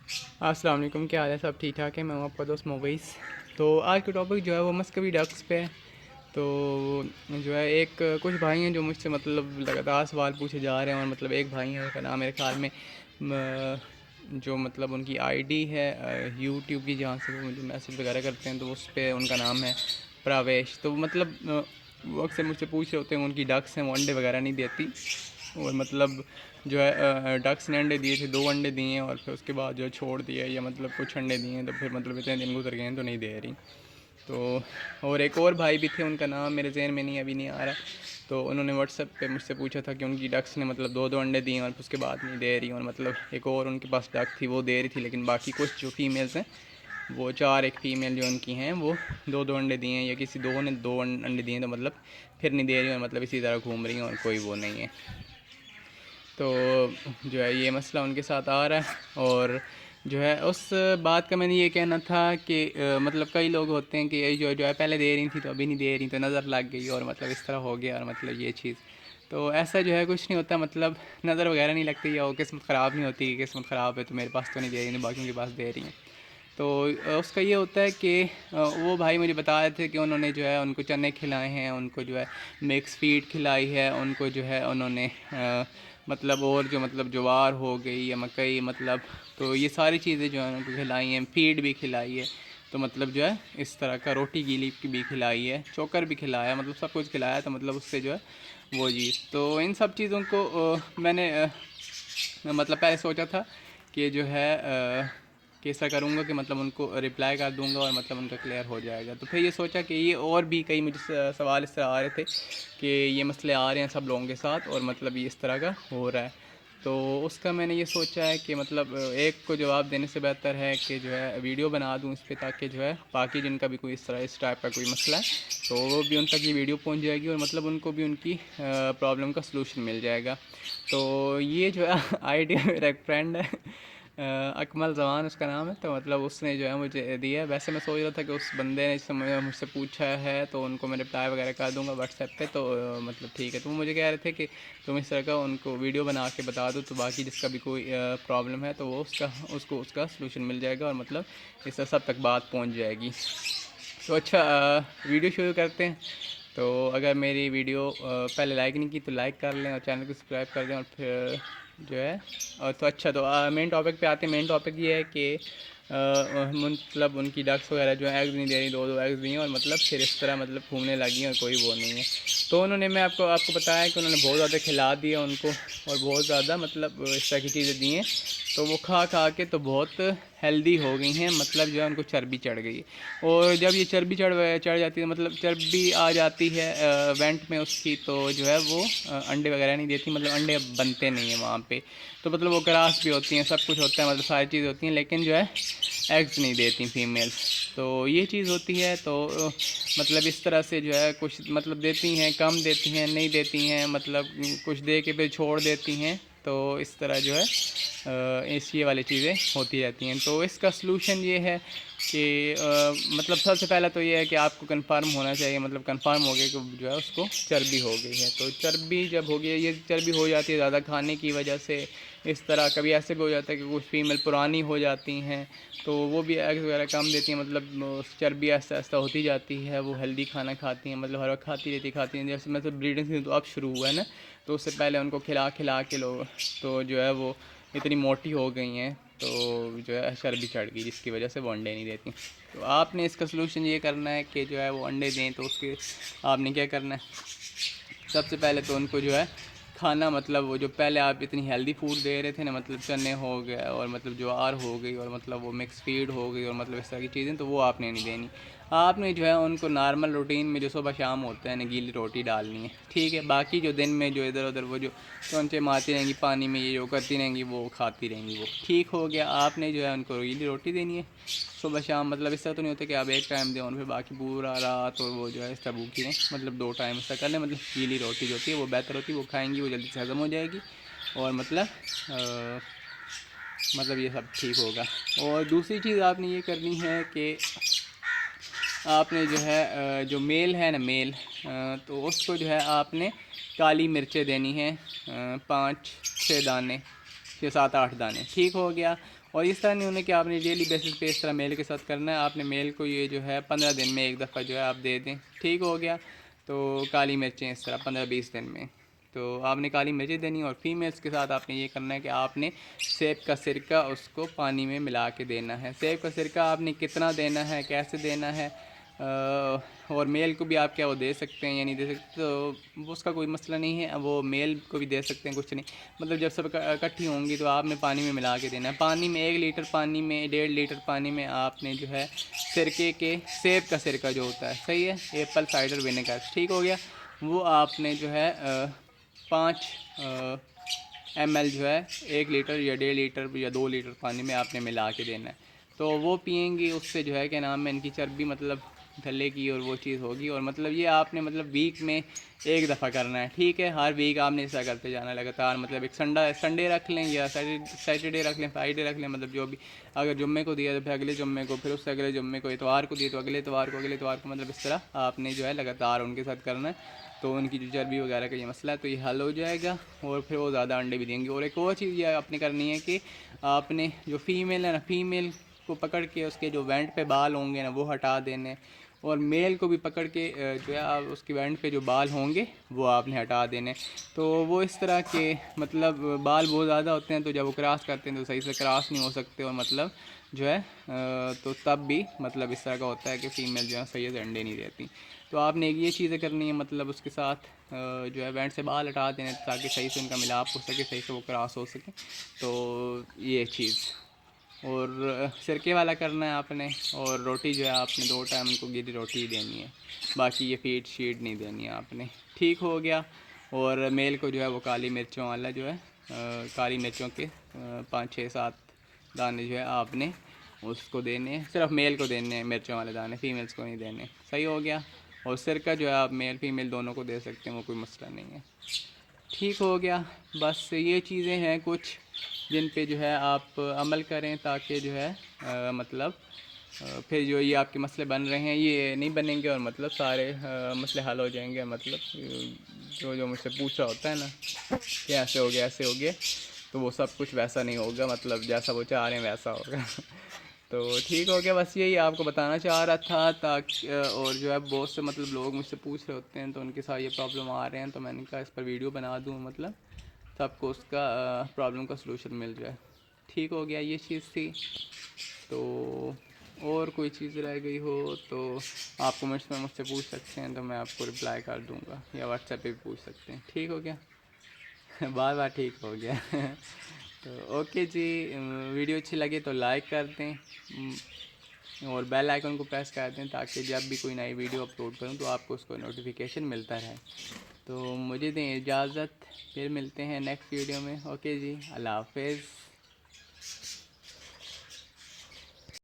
अस्सलाम वालेकुम, क्या हाल है? सब ठीक ठाक है। मैं हूँ आपका दोस्त मोवैस। तो आज का टॉपिक जो है वो मस्कवी डक्स पे है। तो जो है एक कुछ भाई हैं जो मुझसे मतलब लगातार सवाल पूछे जा रहे हैं, और मतलब एक भाई है उनका नाम मेरे ख्याल में जो मतलब उनकी आईडी है यूट्यूब की, जहाँ से वो मुझे मैसेज वगैरह करते हैं, तो उस पर उनका नाम है प्रावेश। तो मतलब वो अक्सर मुझसे पूछ रहे होते हैं उनकी डक्स हैं वो अंडे वगैरह नहीं देती, और मतलब जो है डक्स ने अंडे दिए थे, 2 अंडे दिए हैं और फिर उसके बाद जो है छोड़ दिया, या मतलब कुछ अंडे दिए हैं तो फिर मतलब इतने दिन गुजर गए हैं तो नहीं दे रही। तो और एक और भाई भी थे, उनका नाम मेरे जहन में नहीं अभी नहीं आ रहा। तो उन्होंने व्हाट्सएप पे मुझसे पूछा था कि उनकी डक्स ने मतलब 2 2 अंडे दिए और उसके बाद नहीं दे रही, और मतलब एक और उनके पास डक थी वो दे रही थी, लेकिन बाकी कुछ जो फीमेल्स हैं वो चार, एक फ़ीमेल जो उनकी हैं वो 2 2 अंडे दिए हैं, या किसी दो ने 2 अंडे दिए हैं, तो मतलब फिर नहीं दे रही, और मतलब इसी तरह घूम रही हैं और कोई वो नहीं है। तो जो है ये मसला उनके साथ आ रहा है। और जो है उस बात का मैंने ये कहना था कि मतलब कई लोग होते हैं कि ये जो है पहले दे रही थी तो अभी नहीं दे रही, तो नज़र लग गई और मतलब इस तरह हो गया, और मतलब ये चीज़। तो ऐसा जो है कुछ नहीं होता, मतलब नज़र वगैरह नहीं लगती, या वो किस्मत ख़राब नहीं होती, किस्मत ख़राब है तो मेरे पास तो नहीं दे रही, बाकियों के पास दे रही हैं। तो उसका ये होता है कि वो भाई मुझे बता रहे थे कि उन्होंने जो है उनको चने खिलाए हैं, उनको जो है मिक्स फीड खिलाई है, उनको जो है उन्होंने मतलब और जो मतलब ज्वार हो गई या मकई, मतलब तो ये सारी चीज़ें जो है उनको खिलाई हैं, फीड भी खिलाई है। तो मतलब जो है इस तरह का रोटी गीली की भी खिलाई है, चोकर भी खिलाया, मतलब सब कुछ खिलाया, तो मतलब उससे जो है वो जी। तो इन सब चीज़ों को मैंने मतलब पहले सोचा था कि जो है कि ऐसा करूँगा कि मतलब उनको रिप्लाई कर दूँगा और मतलब उनका क्लियर हो जाएगा। तो फिर ये सोचा कि ये और भी कई मुझे सवाल इस तरह आ रहे थे कि ये मसले आ रहे हैं सब लोगों के साथ, और मतलब ये इस तरह का हो रहा है। तो उसका मैंने ये सोचा है कि मतलब एक को जवाब देने से बेहतर है कि जो है वीडियो बना दूँ इस पर, ताकि जो है बाकी जिनका भी कोई इस तरह इस टाइप का कोई मसला है तो वो भी उन तक ये वीडियो पहुंच जाएगी, और मतलब उनको भी उनकी प्रॉब्लम का सलूशन मिल जाएगा। तो ये जो है आइडिया मेरा एक फ्रेंड है अकमल जवान उसका नाम है, तो मतलब उसने जो है मुझे दिया है। वैसे मैं सोच रहा था कि उस बंदे ने जिससे मुझसे पूछा है तो उनको मैं रिप्लाई वगैरह कर दूंगा व्हाट्सएप पे, तो मतलब ठीक है। तो वो मुझे कह रहे थे कि तुम इस तरह का उनको वीडियो बना के बता दो, तो बाकी जिसका भी कोई प्रॉब्लम है तो वो उसका सलूशन मिल जाएगा, और मतलब इस सब तक बात पहुँच जाएगी। तो अच्छा वीडियो शुरू करते हैं। तो अगर मेरी वीडियो पहले लाइक नहीं की तो लाइक कर लें, और चैनल को सब्सक्राइब कर दें, और फिर जो है और तो अच्छा। तो मेन टॉपिक पे आते हैं। मेन टॉपिक ये है कि मतलब उनकी डक्स वगैरह जो है एग्स नहीं दे रही, 2 2 एग्स दी हैं, और मतलब फिर इस तरह मतलब घूमने लगी हैं और कोई वो नहीं है। तो उन्होंने मैं आपको बताया कि उन्होंने बहुत ज़्यादा खिला दिया उनको, और बहुत ज़्यादा मतलब इस तरह की चीज़ें दी हैं, तो वो खा खा के तो बहुत हेल्दी हो गई हैं, मतलब जो है उनको चर्बी चढ़ गई। और जब ये चर्बी चढ़ जाती है, मतलब चर्बी आ जाती है वेंट में उसकी, तो जो है वो अंडे वगैरह नहीं देती, मतलब अंडे अब बनते नहीं हैं वहाँ पे। तो मतलब वो ग्रास भी होती हैं, सब कुछ होता है, मतलब सारी चीज़ होती हैं, लेकिन जो है एग्स नहीं देती फीमेल्स। तो ये चीज़ होती है। तो मतलब इस तरह से जो है कुछ मतलब देती हैं, कम देती हैं, नहीं देती हैं, मतलब कुछ दे के फिर छोड़ देती हैं। तो इस तरह जो है इस ये वाली चीज़ें होती रहती हैं। तो इसका सलूशन ये है कि मतलब सबसे पहला तो ये है कि आपको कंफर्म होना चाहिए, मतलब कंफर्म हो गया कि जो है उसको चर्बी हो गई है। तो चर्बी जब हो गई, ये चर्बी हो जाती है ज़्यादा खाने की वजह से। इस तरह कभी ऐसे भी हो जाता है कि कुछ फीमेल पुरानी हो जाती हैं, तो वो भी एग्स वगैरह कम देती हैं, मतलब चर्बी आहिस्ता आहिस्ता होती जाती है। वो हेल्दी खाना खाती हैं, मतलब हर वक्त खाती रहती हैं। जैसे मतलब ब्रीडिंग सीजन तो अब शुरू हुआ है ना, तो उससे पहले उनको खिला खिला के लोग तो जो है वो इतनी मोटी हो गई हैं, तो जो है चर्बी चढ़ गई, जिसकी वजह से वो अंडे नहीं देती। तो आपने इसका सलूशन ये करना है कि जो है वो अंडे दें, तो उसके आपने क्या करना है, सबसे पहले तो उनको जो है खाना, मतलब वो जो पहले आप इतनी हेल्दी फूड दे रहे थे ना, मतलब चने हो गए और मतलब ज्वार हो गई और मतलब वो मिक्स फीड हो गई और मतलब इस तरह की चीज़ें, तो वो आपने नहीं देनी। आपने जो है उनको नॉर्मल रूटीन में जो सुबह शाम होता है ना, गीली रोटी डालनी है, ठीक है। बाकी जो दिन में जो इधर उधर वो जो चौंचे मारती रहेंगी पानी में, ये जो करती रहेंगी, वो खाती रहेंगी, वो ठीक हो गया। आपने जो है उनको गीली रोटी देनी है सुबह शाम। मतलब इस तरह तो नहीं होता कि आप एक टाइम दें और फिर बाकी पूरा रात और वो जो है इस तरह भूखी रहें, मतलब 2 टाइम ऐसा कर लें। मतलब गीली रोटी जो होती है वो बेहतर होती है, वो खाएंगी, वो जल्दी से हज़म हो जाएगी, और मतलब ये सब ठीक होगा। और दूसरी चीज़ आपने ये करनी है कि आपने जो है जो मेल है ना, मेल तो उसको जो है आपने काली मिर्चें देनी है 5 6 दाने, या 7-8 दाने, ठीक हो गया। और इस तरह नहीं होने कि आपने डेली बेसिस पे इस तरह मेल के साथ करना है, आपने मेल को ये जो है 15 दिन में एक दफ़ा जो है आप दे दें, ठीक हो गया। तो काली मिर्चें इस तरह 15-20 दिन में तो आपने काली मिर्चें देनी, और फीमेल्स के साथ आपने ये करना है कि आपने सेब का सिरका उसको पानी में मिला के देना है। सेब का सिरका आपने कितना देना है, कैसे देना है, और मेल को भी आप क्या वो दे सकते हैं या नहीं दे सकते, तो उसका कोई मसला नहीं है, वो मेल को भी दे सकते हैं, कुछ नहीं। मतलब जब सब इकट्ठी होंगी तो आपने पानी में मिला के देना है। पानी में 1 लीटर पानी में 1.5 लीटर पानी में आपने जो है सिरके के, सेब का सिरका जो होता है, सही है, एप्पल साइडर विनेगर, ठीक हो गया, वो आपने जो है 5 ml जो है 1 लीटर या 1.5 लीटर या 2 लीटर पानी में आपने मिला के देना है। तो वो पियेंगी, उससे जो है क्या नाम है, इनकी चर्बी मतलब गले की और वो चीज़ होगी। और मतलब ये आपने मतलब वीक में एक दफ़ा करना है, ठीक है, हर वीक आपने ऐसा करते जाना लगातार। मतलब एक संडे रख लें या सैटरडे रख लें, फ्राइडे रख लें, मतलब जो भी, अगर जुम्मे को दिया तो फिर अगले जुम्मे को, फिर उससे अगले जुम्मे को, इतवार को दिए तो अगले इतवार को, अगले इतवार को, मतलब इस तरह आपने जो है लगातार उनके साथ करना है। तो उनकी जो चर्बी वगैरह का ये मसला है तो ये हल हो जाएगा, और फिर वो ज़्यादा अंडे भी देंगे। और एक और चीज़ ये आपने करनी है कि आपने जो फ़ीमेल है ना, फ़ीमेल को पकड़ के उसके जो वेंट पे बाल होंगे ना वो हटा देने, और मेल को भी पकड़ के जो है आप उसके वेंट पे जो बाल होंगे वो आपने हटा देने। तो वो इस तरह के मतलब बाल बहुत ज़्यादा होते हैं, तो जब वो क्रॉस करते हैं तो सही से क्रॉस नहीं हो सकते, और मतलब जो है तो तब भी मतलब इस तरह का होता है कि फ़ीमेल जो है सही से अंडे नहीं देती। तो आपने ये चीज़ें करनी है, मतलब उसके साथ जो है वेंट से बाल हटा देने ताकि सही से उनका मिलाप हो सके, सही से वो क्रॉस हो सके। तो ये चीज़, और सिरके वाला करना है आपने, और रोटी जो है आपने 2 टाइम उनको गीली रोटी ही देनी है, बाकी ये फीड शीड नहीं देनी है आपने, ठीक हो गया। और मेल को जो है वो काली मिर्चों वाला जो है काली मिर्चों के 5-6-7 दाने जो है आपने उसको देने हैं, सिर्फ मेल को देने हैं मिर्चों वाले दाने, फीमेल्स को नहीं देने, सही हो गया। और सिरका जो है आप मेल फीमेल दोनों को दे सकते हैं, वो कोई मसला नहीं है, ठीक हो गया। बस ये चीज़ें हैं कुछ जिन पे जो है आप अमल करें, ताकि जो है मतलब फिर जो ये आपके मसले बन रहे हैं ये नहीं बनेंगे, और मतलब सारे मसले हल हो जाएंगे। मतलब जो जो मुझसे पूछा होता है ना कि ऐसे हो गया ऐसे हो गया, तो वो सब कुछ वैसा नहीं होगा, मतलब जैसा वो चाह रहे हैं वैसा होगा। तो ठीक हो गया, बस यही आपको बताना चाह रहा था, ताकि और जो है बहुत से मतलब लोग मुझसे पूछ रहे होते हैं तो उनके साथ ये प्रॉब्लम आ रहे हैं, तो मैंने कहा इस पर वीडियो बना दूँ, मतलब सबको उसका प्रॉब्लम का सलूशन मिल जाए। ठीक हो गया, ये चीज़ थी। तो और कोई चीज़ रह गई हो तो आप कमेंट्स में मुझसे पूछ सकते हैं, तो मैं आपको रिप्लाई कर दूँगा, या व्हाट्सएप पे भी पूछ सकते हैं, ठीक हो गया। बार बार ठीक हो गया। तो ओके जी, वीडियो अच्छी लगे तो लाइक कर दें, और बेल आइकन को प्रेस कर दें, ताकि जब भी कोई नई वीडियो अपलोड करूं तो आपको उसको नोटिफिकेशन मिलता रहे। तो मुझे दें इजाज़त, फिर मिलते हैं नेक्स्ट वीडियो में। ओके जी, अल्लाह हाफिज़।